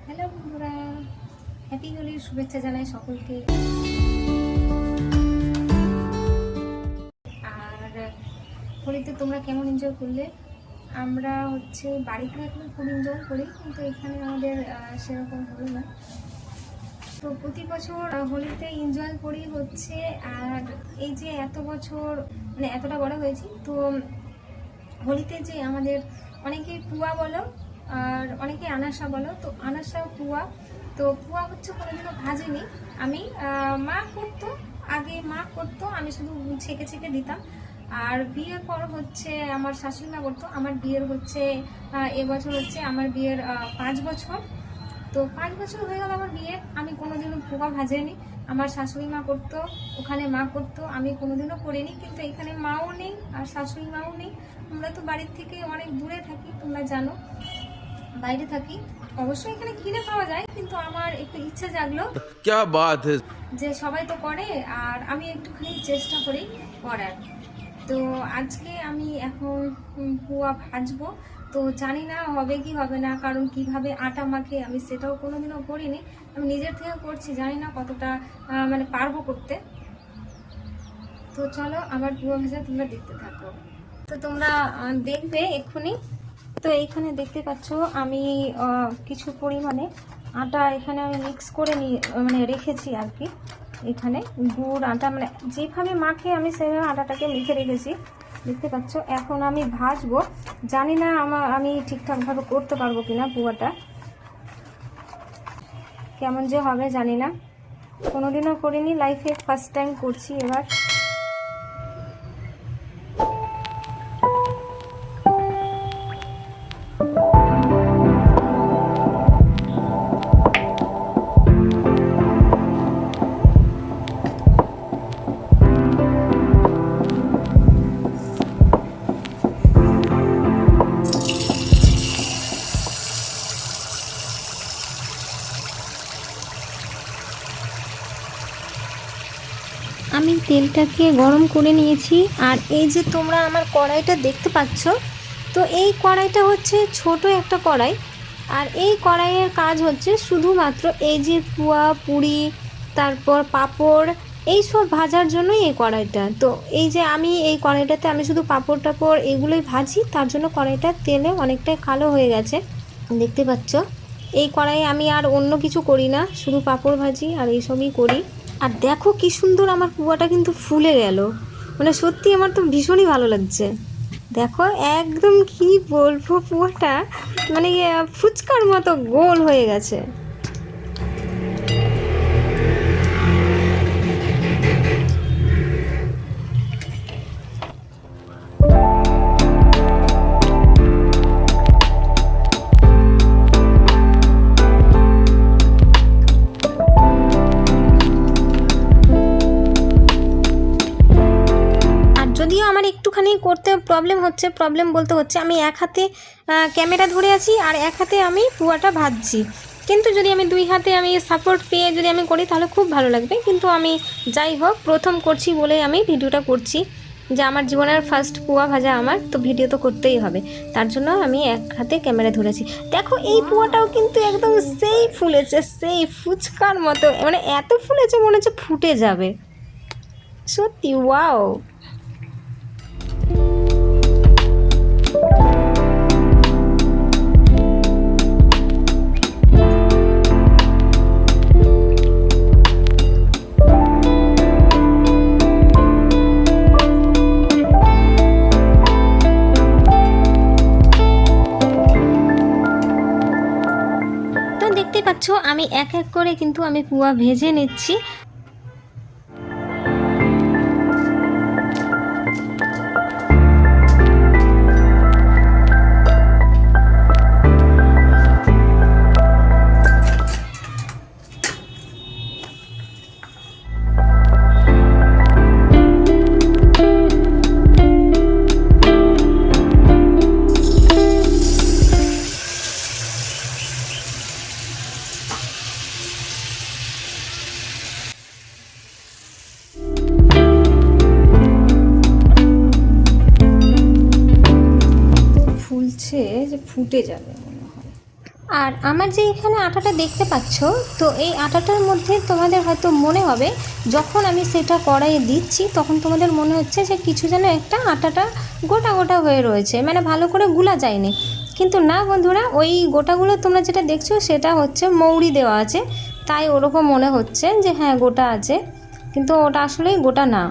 Hello বন্ধুরা, happy হোলির শুভেচ্ছা জানাই সকলকে। আর হোলিতে তোমরা কেমন এনজয় করলে? আমরা বাড়িতে এখন খুব এনজয় করি, কিন্তু এখানে আমাদের সেরকম হলো না। তো প্রতি বছর হোলিতে এনজয় করি আর এই যে এত বছর মানে এতটা বড় হয়েছি, তো হোলিতে যে আমাদের অনেকেই পুয়া বলো আর অনেকে আনাসা বলো, তো আনাসা পুয়া, তো পুয়া কোনোদিনও ভাজিনি আমি। মা করতো, আগে মা করতো, আমি শুধু ছেঁকে ছেঁকে দিতাম। আর বিয়ের পর আমার শাশুড়ি মা করতো। আমার বিয়ের এবছর আমার বিয়ের 5 বছর। তো 5 বছর হয়ে গেল আমার বিয়ে, আমি কোনোদিনও পোয়া ভাজেনি। আমার শাশুড়ি মা করতো, ওখানে মা করতো, আমি কোনোদিনও করিনি। কিন্তু এখানে মাও নেই আর শাশুড়ি মাও নেই। আমরা তো বাড়ির থেকে অনেক দূরে থাকি, তোমরা জানো, বাইরে থাকি। অবশ্যই এখানে কিনে পাওয়া যায়, কিন্তু আমার একটু ইচ্ছা জাগলো যে সবাই তো করে আর আমি একটুখানি চেষ্টা করি করার। তো আজকে আমি এখন পোয়া ভাজবো। তো জানি না হবে কি হবে না, কারণ কিভাবে আটা মাখে আমি সেটাও কোনোদিনও করিনি। আমি নিজের থেকে করছি, জানি না কতটা মানে পারবো করতে। তো চলো আমার পোয়া ভাজা তোমরা দেখতে থাকো। তো তোমরা দেখবে এক্ষুনি। তো এইখানে দেখতে পাচ্ছ আমি কিছু পরিমাণে আটা এখানে আমি মিক্স করে রেখেছি আর কি। এখানে গুড় আটা মানে যেভাবে মাখে আমি সেভাবে আটাটাকে মেখে রেখেছি, দেখতে পাচ্ছ। এখন আমি ভাজবো, জানি না আমি ঠিকঠাকভাবে করতে পারবো কিনা। পুয়াটা কেমন যে হবে জানি না, কোনোদিনও করিনি, লাইফে ফার্স্ট টাইম করছি এবার। আমি তেলটাকে গরম করে নিয়েছি। আর এই যে তোমরা আমার কড়াইটা দেখতে পাচ্ছ, তো এই কড়াইটা ছোট একটা কড়াই। আর এই কড়াইয়ের কাজ শুধুমাত্র এই যে পুয়া পুরি, তারপর পাঁপড়, এই সব ভাজার জন্যই এই কড়াইটা। তো এই যে আমি এই কড়াইটাতে আমি শুধু পাঁপড় টাপড় এগুলোই ভাজি, তার জন্য কড়াইটা তেলে অনেকটাই কালো হয়ে গেছে, দেখতে পাচ্ছ। এই কড়াইয়ে আমি আর অন্য কিছু করি না, শুধু পাঁপড় ভাজি আর এইসবই করি। আর দেখো কি সুন্দর আমার পুয়াটা কিন্তু ফুলে গেল, মানে সত্যি আমার তো ভীষণই ভালো লাগছে। দেখো একদম কি বলবো, পুয়াটা মানে ফুচকার মতো গোল হয়ে গেছে। যদিও আমার একটুখানি করতে প্রবলেম বলতে আমি এক হাতে ক্যামেরা ধরে আছি আর এক হাতে আমি পুয়াটা ভাজছি। কিন্তু যদি আমি দুই হাতে সাপোর্ট পেয়ে যদি আমি করি তাহলে খুব ভালো লাগবে। কিন্তু আমি যাই হোক প্রথম করছি বলে আমি ভিডিওটা করছি, যে আমার জীবনের ফার্স্ট পুয়া ভাজা আমার, তো ভিডিও তো করতেই হবে, তার জন্য আমি এক হাতে ক্যামেরা ধরেছি। দেখো এই পুয়াটাও কিন্তু একদম সেই ফুলেছে, সেই ফুচকার মতো, মানে এত ফুলেছে মনে হচ্ছে ফুটে যাবে, সত্যি ওয়াও। দেখতে পাচ্ছ আমি এক এক করে কিন্তু আমি পুয়া ভেজে নিচ্ছি। যে ফুটে যাবে মনে হয়। আর আমার যে এখানে আটাটা দেখতে পাচ্ছ, তো এই আটাটার মধ্যে তোমাদের হয়তো মনে হবে যখন আমি সেটা কড়াইয়ে দিচ্ছি তখন তোমাদের মনে হচ্ছে যে কিছু যেন একটা আটাটা গোটা গোটা হয়ে রয়েছে, মানে ভালো করে গুলা যায়নি। কিন্তু না বন্ধুরা, ওই গোটাগুলো তোমরা যেটা দেখছো সেটা হচ্ছে মৌরি দেওয়া আছে, তাই ওরকম মনে হচ্ছে যে হ্যাঁ গোটা আছে, কিন্তু ওটা আসলেই গোটা না,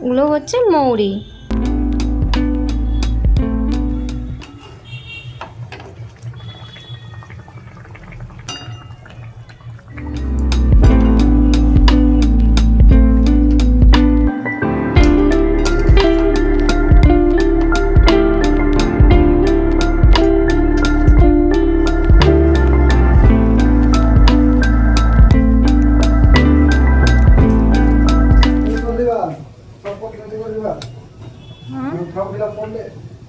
ওগুলো হচ্ছে মৌরি।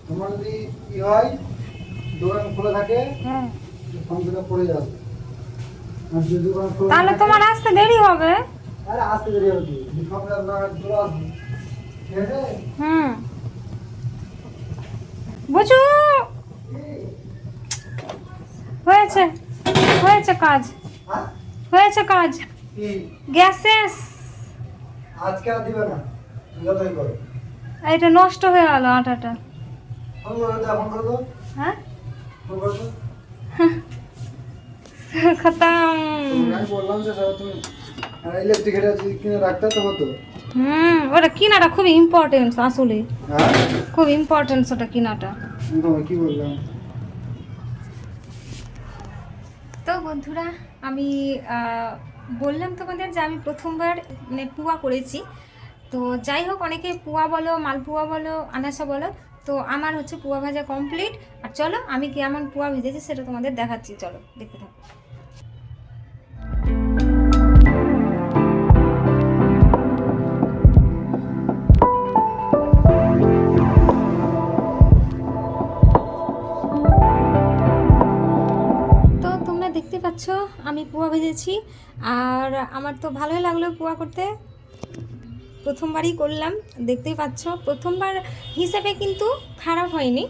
তোমার যদি ই হয় দোকান খোলা থাকে ফর্ম ফিল আপ করে যাবে, আর যদি দোকান খোলা তাহলে তোমার আসতে দেরি হবে। আরে আসতে দেরি হবে কি, ফর্ম ফিল আপ না চলে আসবে, ঠিক আছে? বুঝু হয়েছে, হয়েছে কাজ, হ্যাঁ হয়েছে কাজ, কি গ্যাস শেষ। আজকে আর দিবে না, যতই করো এটা নষ্ট হয়ে গেল আটাটা। ফোন করে দাও, ফোন করে দাও, হ্যাঁ ফোন করে দাও। খতম। আমি বললাম যে স্যার তুমি ইলেকট্রিক এটা যদি কিনে রাখতে তো হতো। ওটা কিনাটা খুব ইম্পর্টেন্ট আসলে, হ্যাঁ খুব ইম্পর্টেন্ট ওটা কিনাটা। কি বললাম? তো বন্ধুরা, আমি বললাম তোমাদের যে আমি প্রথমবার মানে পুয়া করেছি। তো যাই হোক, অনেকে পুয়া বলো, মালপুয়া বলো, আনাসা বলো, তো আমার হচ্ছে পুয়া ভাজা কমপ্লিট। আর চলো আমি কেমন পুয়া ভেজেছি সেটা তোমাদের দেখাচ্ছি, চলো দেখতে থাকো। তো তোমরা দেখতে পাচ্ছ আমি পুয়া ভেজেছি, আর আমার তো ভালোই লাগলো পুয়া করতে, প্রথমবারই করলাম। দেখতেই পাচ্ছ প্রথমবার হিসাবে কিন্তু খারাপ হয়নি,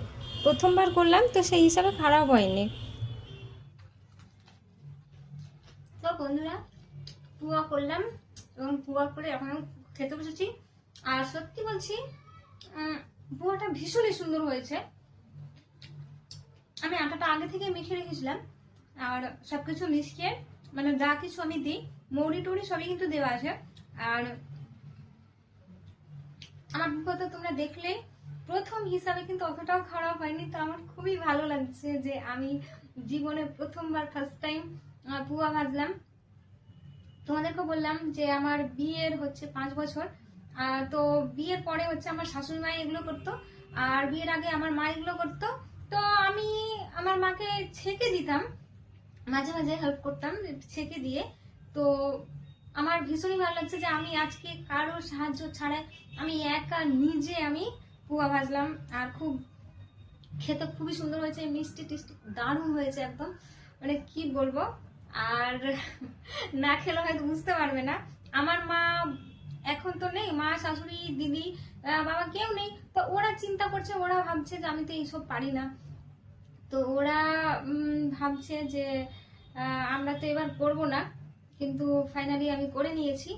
প্রথমবার করলাম তো সেই হিসাবে খারাপ হয়নি। তো বন্ধুরা, পুয়া করলাম এবং পুয়া করে এখন খেতে বসেছি। আর সত্যি বলছি, পুয়াটা ভীষণই সুন্দর হয়েছে। আমি আটাটা আগে থেকে মেখে রেখেছিলাম, আর সবকিছু মিশিয়ে মানে যা কিছু আমি দিই, মৌরি টৌরি সবই কিন্তু দেওয়া আছে। আর আমার কথা তোমরা দেখলে, প্রথম হিসাবে কিন্তু অতটাও খারাপ হয়নি। তো আমার খুবই ভালো লাগছে যে আমি জীবনে প্রথমবার ফার্স্ট টাইম পুয়া ভাজলাম। তোমাদেরকে বললাম যে আমার বিয়ের হচ্ছে 5 বছর, তো বিয়ের পরে হচ্ছে আমার শাশুড়ি মা এগুলো করতো, আর বিয়ের আগে আমার মা এগুলো করতো। তো আমি আমার মাকে ছেঁকে দিতাম, মাঝে মাঝে হেল্প করতাম ছেঁকে দিয়ে। তো আমার ভীষণই ভালো লাগছে যে আমি আজকে কারোর সাহায্য ছাড়াই আমি একা নিজে আমি পুয়া ভাজলাম। আর খুব খেতে খুবই সুন্দর হয়েছে, মিষ্টি টিষ্টি দারুণ হয়েছে একদম, মানে কি বলবো। আর না খেলে হয়তো বুঝতে পারবে না। আমার মা এখন তো নেই, মা শাশুড়ি দিদি বাবা কেউ নেই, তো ওরা চিন্তা করছে, ওরা ভাবছে যে আমি তো এইসব পারি না। তো ওরা ভাবছে যে আমরা তো এবার করবো না, কিন্তু ফাইনালি আমি করে নিয়েছি।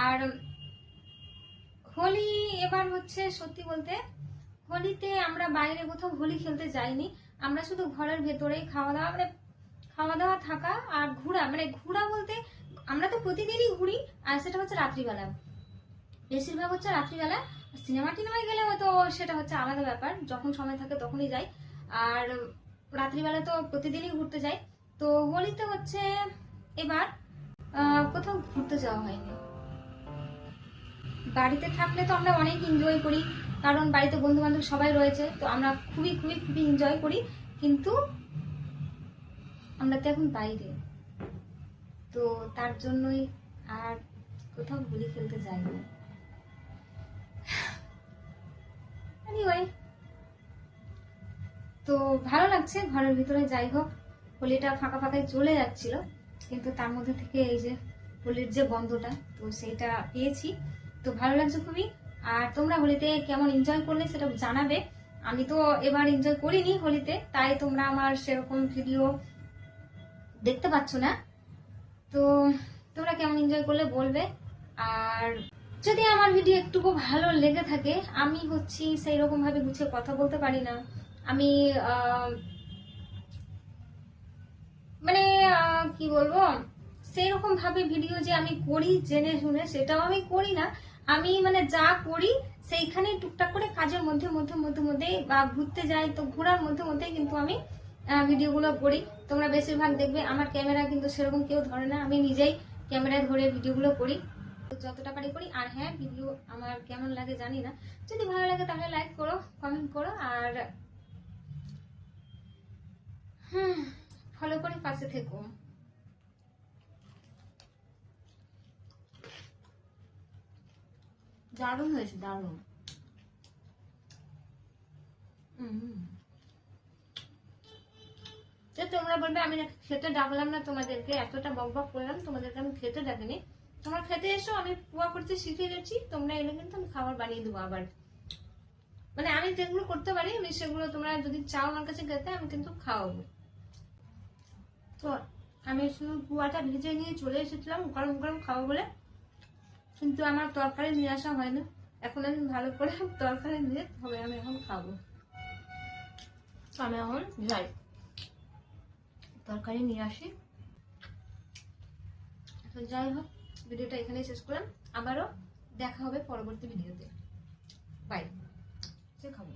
আর হোলি এবার হচ্ছে সত্যি বলতে, হোলিতে আমরা বাইরে কোথাও হোলি খেলতে যাইনি, আমরা শুধু ঘরের ভেতরেই খাওয়া দাওয়া, মানে খাওয়া দাওয়া থাকা আর ঘোরা, মানে ঘোরা বলতে আমরা তো প্রতিদিনই ঘুরি, আর সেটা হচ্ছে রাত্রিবেলা, বেশিরভাগ হচ্ছে রাত্রিবেলা। সিনেমা টিনেমায় গেলে হয়তো সেটা হচ্ছে আলাদা ব্যাপার, যখন সময় থাকে তখনই যাই। আর রাত্রিবেলা তো প্রতিদিনই ঘুরতে যাই। তো হোলিতে হচ্ছে এবার কোথাও ঘুরতে যাওয়া হয়নি। বাড়িতে থাকলে তো আমরা অনেক এনজয় করি, কারণ বাড়িতে বন্ধু বান্ধব সবাই রয়েছে, তো আমরা খুবই খুবই খুবই এনজয় করি। কিন্তু আমরা তো এখন বাইরে, তো তার জন্যই আর কোথাও হোলি খেলতে যাই না। এনিওয়ে, তো ভালো লাগছে ঘরের ভিতরে। যাই হোক, হোলিটা ফাঁকা ফাঁকায় চলে যাচ্ছিল, কিন্তু তার মধ্যে থেকে এই যে হোলির যে গন্ধটা, তো সেইটা পেয়েছি, তো ভালো লাগছে খুবই। আর তোমরা হোলিতে কেমন এনজয় করলে সেটা জানাবে। আমি তো এবার এনজয় করিনি হোলিতে, তাই তোমরা আমার সেরকম ভিডিও দেখতে পাচ্ছ না। তো তোমরা কেমন এনজয় করলে বলবে। আর যদি আমার ভিডিও একটুকু ভালো লেগে থাকে, আমি হচ্ছি সেই রকম ভাবে গুছিয়ে কথা বলতে পারি না। আমি মানে কি বলবো, সেই রকম ভাবে ভিডিও যে আমি করি জেনে শুনে, সেটাও আমি করি না। আমি মানে যা করি সেইখানে টুকটাক করে কাজের মধ্যে মধ্যে মধ্যে মধ্যে বা ঘুরতে যাই, তো ঘোরার মধ্যে মধ্যে কিন্তু আমি ভিডিওগুলো করি। তোমরা বেশিরভাগ দেখবে আমার ক্যামেরা কিন্তু সেরকম কেউ ধরে না, আমি নিজেই ক্যামেরা ধরে ভিডিওগুলো করি, যতটা পারি করি। আর হ্যাঁ, ভিডিও আমার কেমন লাগে জানি না, যদি ভালো লাগে তাহলে লাইক করো, কমেন্ট করো, আর ফলো করে পাশে থেকো। দারুণ হয়েছে, দারুণ। তো তোমরা বলবে আমি খেতে ডাকলাম না তোমাদেরকে, এতটা বক বক করলাম, তোমাদেরকে আমি খেতে ডাকিনি। তোমরা খেতে এসো, আমি পোয়া করতে শিখে গেছি, তোমরা এলে কিন্তু আমি খাবার বানিয়ে দেবো আবার। মানে আমি যেগুলো করতে পারি আমি সেগুলো তোমরা যদি চাও আমার কাছে খেতে, আমি কিন্তু খাওয়াবো। তো আমি শুধু পুয়াটা ভেজে নিয়ে চলে এসেছিলাম গরম গরম খাবো বলে, কিন্তু আমার তরকারি নিয়ে আসা হয়নি। এখন আমি ভালো করে তরকারি নিয়ে তবে আমি এখন খাবো। আমি এখন যাই তরকারি নিয়ে আসি। তো যাই হোক, ভিডিওটা এখানেই শেষ করলাম, আবারও দেখা হবে পরবর্তী ভিডিওতে। বাই। খাবো।